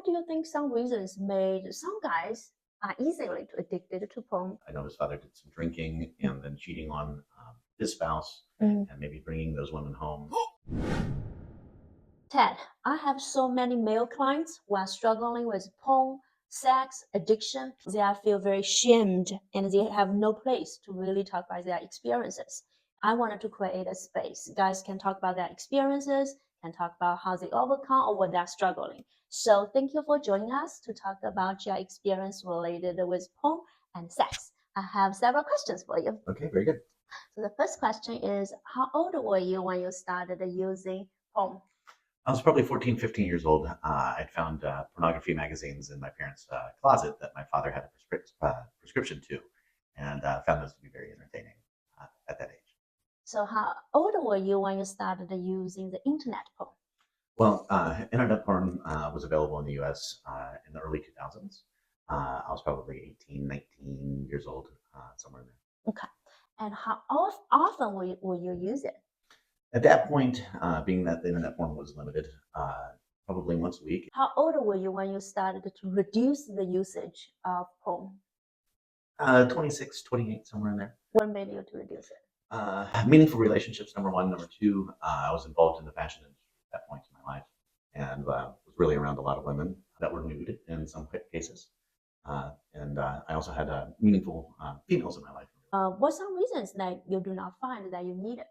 What do you think some reasons made some guys are easily addicted to porn? I know his father did some drinking and then cheating on his spouse Mm. and maybe bringing those women home. Ted, I have so many male clients who are struggling with porn, sex, addiction. They feel very shamed and they have no place to really talk about their experiences. I wanted to create a space. Guys can talk about their experiences, can talk about how they overcome or what they're struggling. So thank you for joining us to talk about your experience related with porn and sex. I have several questions for you. Okay, very good. So the first question is, how old were you when you started using porn? I was probably 14, 15 years old. I'd found pornography magazines in my parents' closet that my father had a prescription to, and found those to be very entertaining at that age. So how old were you when you started using the internet porn? Well, internet porn was available in the U.S. In the early 2000s. I was probably 18, 19 years old, somewhere in there. Okay. And how often will you use it? At that point, being that the internet porn was limited, probably once a week. How old were you when you started to reduce the usage of porn? 26, 28, somewhere in there. What made you to reduce it? Meaningful relationships, number one. Number two, I was involved in the fashion industry at that point in my life and was really around a lot of women that were nude in some cases. And I also had meaningful females in my life. What some reasons that you do not find that you need it?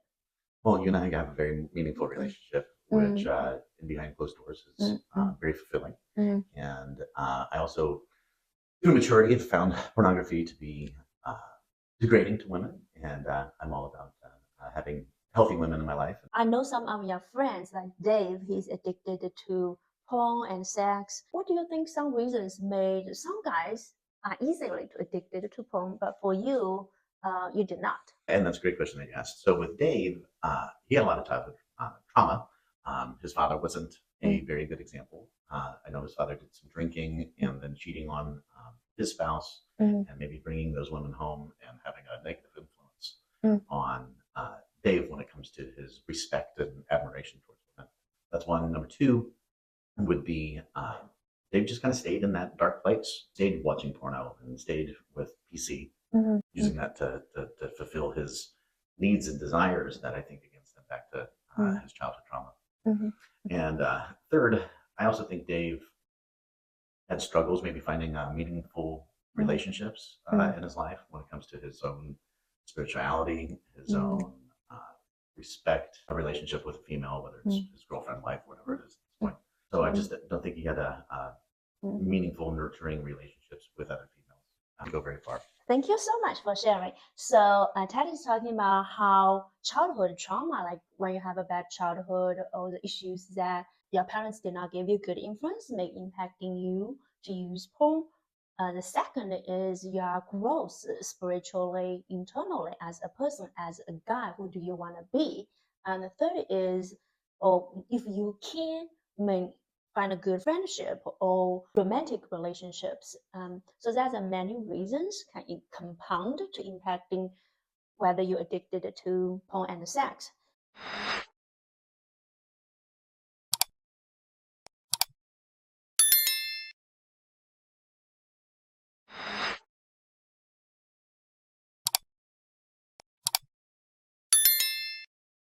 Well, you and I have a very meaningful relationship, which in behind closed doors is very fulfilling. And I also, through maturity, have found pornography to be degrading to women. And I'm all about having healthy women in my life. I know some of your friends, like Dave, he's addicted to porn and sex. What do you think some reasons made some guys are easily addicted to porn, but for you, you did not? And that's a great question that you asked. So with Dave, he had a lot of childhood trauma. His father wasn't a very good example. I know his father did some drinking and then cheating on his spouse and maybe bringing those women home and having a negative influence on Dave when it comes to his respect and admiration towards women. That's one. Number two would be Dave just kind of stayed in that dark place, stayed watching porno and stayed with PC, using that to fulfill his needs and desires that I think against him back to his childhood trauma. And third, I also think Dave had struggles maybe finding meaningful relationships in his life when it comes to his own spirituality, his own respect, a relationship with a female, whether it's his girlfriend, wife, whatever it is at this point. So I just don't think he had a meaningful, nurturing relationships with other females. I go very far. Thank you so much for sharing. So Ted is talking about how childhood trauma, like when you have a bad childhood or the issues that your parents did not give you good influence, may impacting you to use porn. The second is your growth spiritually, internally as a person, as a guy. Who do you want to be? And the third is, if you can find a good friendship or romantic relationships. So there's many reasons can compound to impacting whether you're addicted to porn and sex.